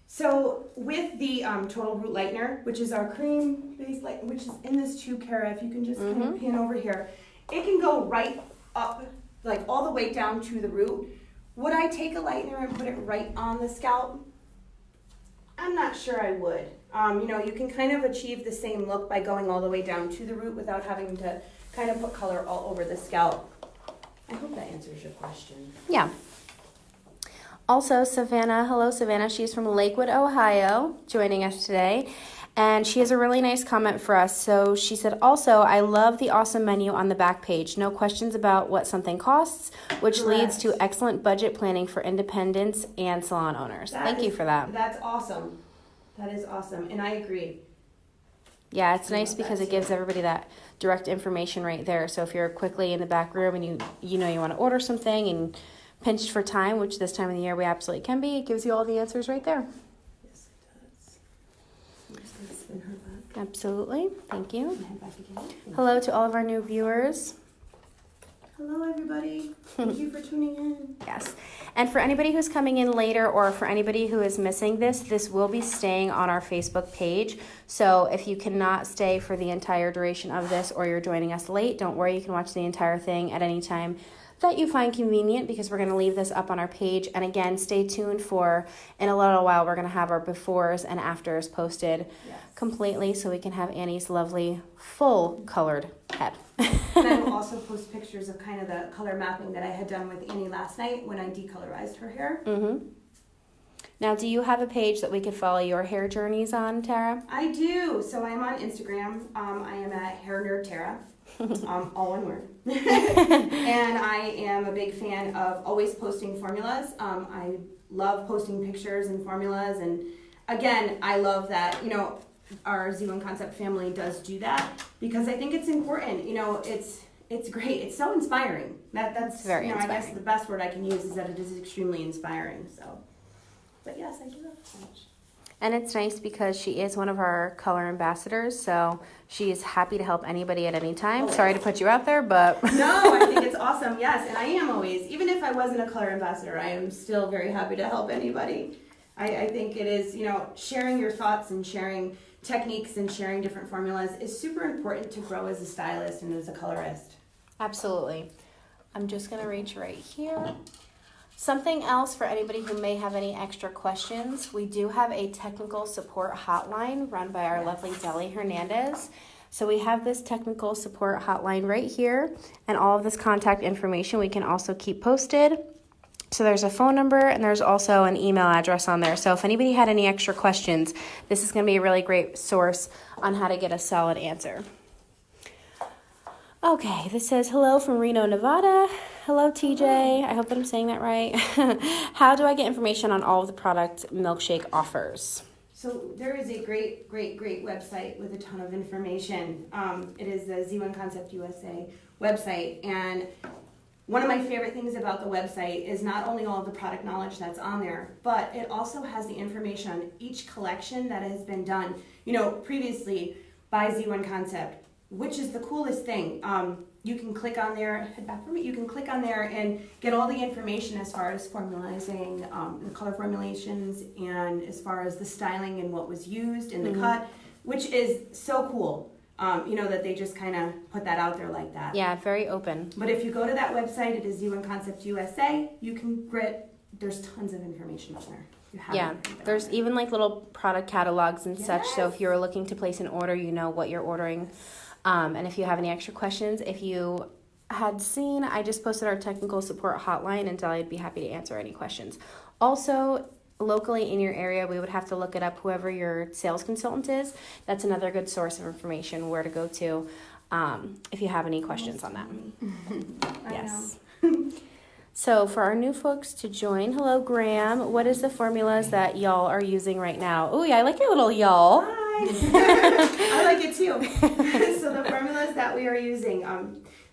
So, with the Total Root Lightener, which is our cream-based light, which is in this tube, Kara, if you can just kind of pan over here, it can go right up, like all the way down to the root. Would I take a lightener and put it right on the scalp? I'm not sure I would. You can kind of achieve the same look by going all the way down to the root without having to kind of put color all over the scalp. I hope that answers your question. Yeah. Also, Savannah, hello Savannah, she's from Lakewood, Ohio, joining us today. And she has a really nice comment for us. So she said, also, I love the awesome menu on the back page. No questions about what something costs, which leads to excellent budget planning for independents and salon owners. Thank you for that. That's awesome. That is awesome. And I agree. Yeah, it's nice because it gives everybody that direct information right there. So if you're quickly in the back room and you want to order something and pinched for time, which this time of the year we absolutely can be, it gives you all the answers right there. Yes, it does. I'm just going to spin her back. Absolutely. Thank you. And head back again. Hello to all of our new viewers. Hello, everybody. Thank you for tuning in. Yes. And for anybody who's coming in later or for anybody who is missing this will be staying on our Facebook page. So if you cannot stay for the entire duration of this or you're joining us late, don't worry. You can watch the entire thing at any time that you find convenient because we're going to leave this up on our page. And again, stay tuned for, in a little while, we're going to have our befores and afters posted completely so we can have Annie's lovely full colored head. And I will also post pictures of kind of the color mapping that I had done with Annie last night when I decolorized her hair. Mm-hmm. Now, do you have a page that we could follow your hair journeys on, Tara? I do. So I'm on Instagram. I am at Hair Nerd Tara, all one word. And I am a big fan of always posting formulas. I love posting pictures and formulas. And again, I love that, our Z1 Concept family does do that because I think it's important. It's great. It's so inspiring. That's very inspiring. I guess the best word I can use is that it is extremely inspiring. So, but yes, I do love it so much. And it's nice because she is one of our color ambassadors, so she is happy to help anybody at any time. Sorry to put you out there, but... No, I think it's awesome, yes. And I am always, even if I wasn't a color ambassador, I am still very happy to help anybody. I think it is, sharing your thoughts and sharing techniques and sharing different formulas is super important to grow as a stylist and as a colorist. Absolutely. I'm just going to reach right here. Something else for anybody who may have any extra questions, we do have a technical support hotline run by our lovely Deli Hernandez. So we have this technical support hotline right here, and all of this contact information we can also keep posted. So there's a phone number and there's also an email address on there. So if anybody had any extra questions, this is going to be a really great source on how to get a solid answer. Okay, this says, hello from Reno, Nevada. Hello, TJ. I hope that I'm saying that right. How do I get information on all of the product Milkshake offers? So there is a great website with a ton of information. It is the Z1 Concept USA website. And one of my favorite things about the website is not only all of the product knowledge that's on there, but it also has the information on each collection that has been done, previously by Z1 Concept, which is the coolest thing. You can click on there, head back for me, you can click on there and get all the information as far as formalizing the color formulations and as far as the styling and what was used in the cut, which is so cool. That they just kind of put that out there like that. Yeah, very open. But if you go to that website, it is Z1 Concept USA, you can there's tons of information on there. Yeah, there's even like little product catalogs and such, so if you're looking to place an order, you know what you're ordering. And if you have any extra questions, if you had seen, I just posted our technical support hotline, and I'd be happy to answer any questions. Also, locally in your area, we would have to look it up, whoever your sales consultant is. That's another good source of information where to go to if you have any questions on that. Yes. So for our new folks to join, hello Graham. What is the formulas that y'all are using right now? Oh yeah, I like your little y'all. Hi. I like it too. So the formulas that we are using,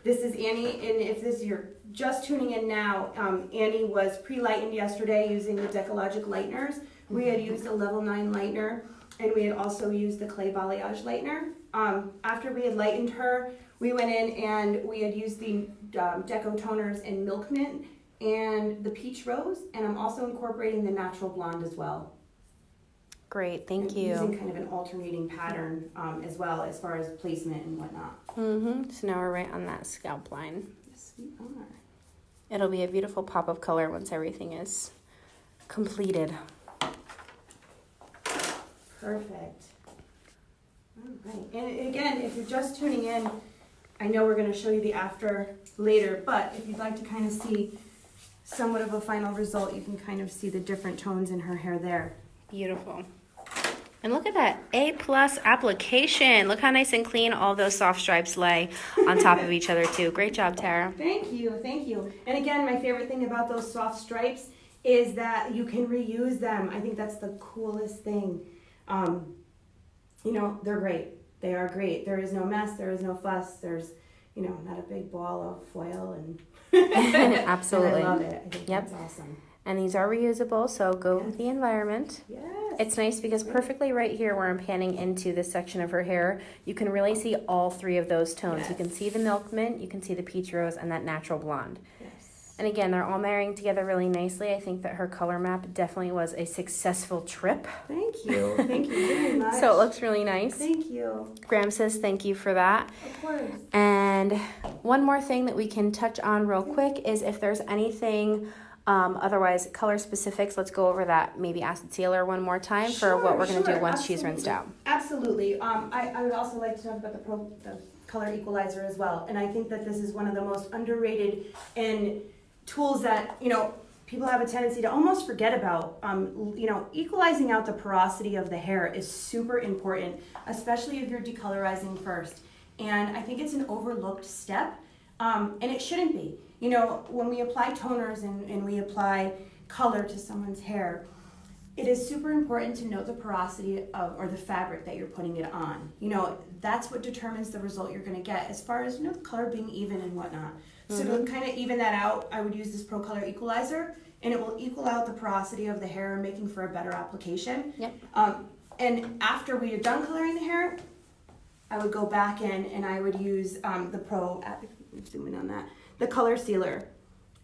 this is Annie, and if you're just tuning in now, Annie was pre-lightened yesterday using the Decologic Lighteners. We had used a level 9 lightener, and we had also used the clay Balayage lightener. After we had lightened her, we went in and we had used the Deco toners in Milky Mint and the Peach Rose, and I'm also incorporating the Natural Blonde as well. Great, thank you. Using kind of an alternating pattern as well as far as placement and whatnot. So now we're right on that scalp line. Yes, we are. It'll be a beautiful pop of color once everything is completed. Perfect. All right. And again, if you're just tuning in, I know we're going to show you the after later, but if you'd like to kind of see somewhat of a final result, you can kind of see the different tones in her hair there. Beautiful. And look at that A+ application. Look how nice and clean all those soft stripes lay on top of each other too. Great job, Tara. Thank you, thank you. And again, my favorite thing about those soft stripes is that you can reuse them. I think that's the coolest thing. They're great. They are great. There is no mess. There is no fuss. There's, not a big ball of foil and Absolutely. And I love it. I think that's awesome. And these are reusable, so go with the environment. Yes. It's nice because perfectly right here where I'm panning into this section of her hair, you can really see all three of those tones. Yes. You can see the milk mint, you can see the peach rose, and that natural blonde. Yes. And again, they're all marrying together really nicely. I think that her color map definitely was a successful trip. Thank you. Thank you very much. So it looks really nice. Thank you. Graham says thank you for that. Of course. And one more thing that we can touch on real quick is if there's anything, otherwise color specifics, let's go over that maybe acid sealer one more time for what we're going to do once she's rinsed out. Absolutely. I would also like to talk about the Color Equalizer as well. And I think that this is one of the most underrated and tools that, people have a tendency to almost forget about. Equalizing out the porosity of the hair is super important, especially if you're decolorizing first. And I think it's an overlooked step, and it shouldn't be. When we apply toners and we apply color to someone's hair, it is super important to note the porosity of, or the fabric that you're putting it on. That's what determines the result you're going to get as far as, the color being even and whatnot. So to kind of even that out, I would use this Pro Color Equalizer, and it will equal out the porosity of the hair, making for a better application. Yep. And after we are done coloring the hair, I would go back in and I would use the zoom in on that, the color sealer.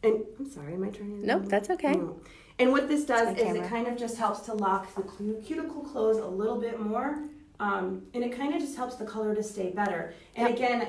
And I'm sorry, am I turning? Nope, that's okay. No. And what this does is camera. it kind of just helps to lock the cuticle close a little bit more, and it kind of just helps the color to stay better. And again,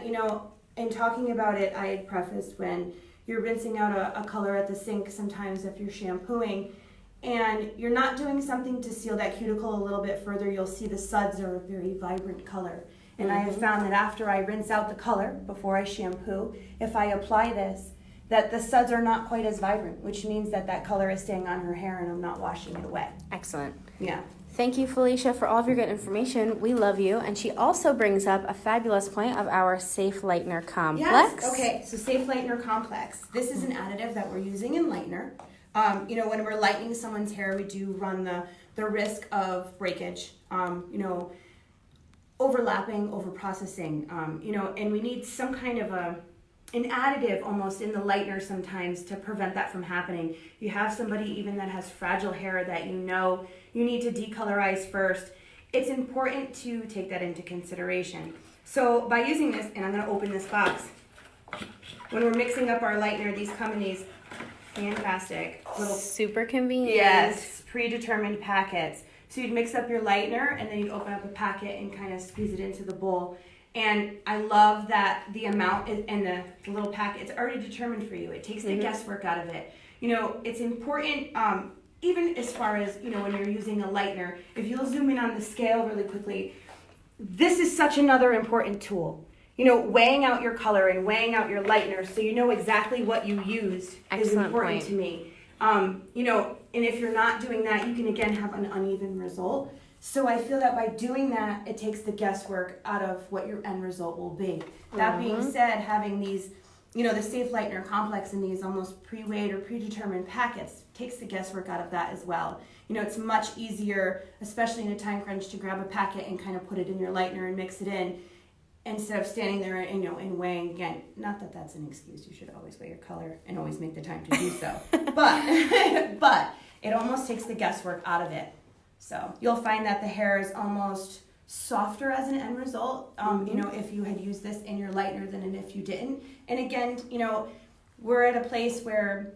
in talking about it, I had prefaced when you're rinsing out a color at the sink, sometimes if you're shampooing, and you're not doing something to seal that cuticle a little bit further, you'll see the suds are a very vibrant color. And I have found that after I rinse out the color, before I shampoo, if I apply this, that the suds are not quite as vibrant, which means that color is staying on her hair and I'm not washing it away. Excellent. Yeah. Thank you, Felicia, for all of your good information. We love you. And she also brings up a fabulous point of our Safe Lightner Complex. Yes, okay, so Safe Lightner Complex. This is an additive that we're using in Lightner. When we're lightening someone's hair, we do run the risk of breakage, overlapping, overprocessing, and we need some kind of an additive almost in the lightener sometimes to prevent that from happening. You have somebody even that has fragile hair that you need to decolorize first. It's important to take that into consideration. So by using this, and I'm going to open this box, when we're mixing up our lightener, these come in these fantastic little super convenient. Yes, predetermined packets. So you'd mix up your lightener and then you'd open up a packet and kind of squeeze it into the bowl. And I love that the amount and the little packet, it's already determined for you. It takes the guesswork out of it. It's important, even as far as, when you're using a lightener, if you'll zoom in on the scale really quickly, this is such another important tool. Weighing out your color and weighing out your lightener so you know exactly what you used is important to me. And if you're not doing that, you can again have an uneven result. So I feel that by doing that, it takes the guesswork out of what your end result will be. That being said, having these, the Safe Lightner Complex in these almost pre-weighed or predetermined packets takes the guesswork out of that as well. It's much easier, especially in a time crunch, to grab a packet and kind of put it in your lightener and mix it in instead of standing there and, and weighing. Again, not that that's an excuse. You should always weigh your color and always make the time to do so. But it almost takes the guesswork out of it. So you'll find that the hair is almost softer as an end result, if you had used this in your lightener than if you didn't. And again, we're at a place where,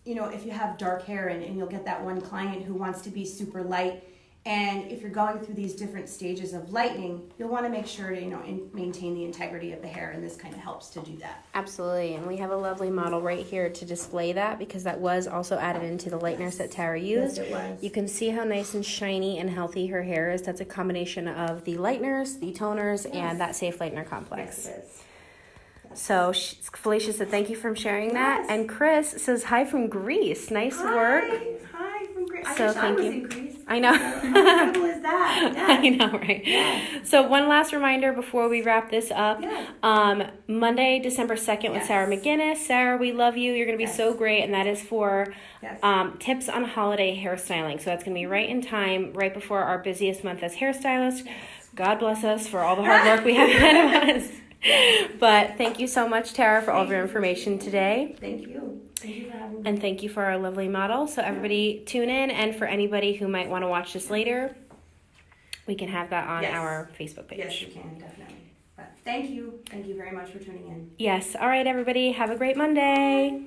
if you have dark hair and you'll get that one client who wants to be super light, and if you're going through these different stages of lightening, you'll want to make sure to, maintain the integrity of the hair, and this kind of helps to do that. Absolutely, and we have a lovely model right here to display that because that was also added into the lighteners that Tara used. Yes, it was. You can see how nice and shiny and healthy her hair is. That's a combination of the lighteners, the toners, and that Safe Lightner Complex. Yes, it is. So Felicia said thank you for sharing that, and Chris says hi from Greece. Nice work. Hi from Greece. So I thank was you. in Greece. I know. How cool is that? Yes. I know, right? Yes. So one last reminder before we wrap this up. Yeah. Monday, December 2nd with Sarah McGinnis. Sarah, we love you. You're going to be so great, and that is for tips on holiday hairstyling. So that's going to be right in time, right before our busiest month as hairstylists. God bless us for all the hard work we have ahead of us. But thank you so much, Tara, for all of your information today. Thank you. Thank you for having me. And thank you for our lovely model. So everybody tune in, and for anybody who might want to watch this later, we can have that on our Facebook page. Yes, you can, definitely. But thank you. Thank you very much for tuning in. Yes. All right, everybody. Have a great Monday.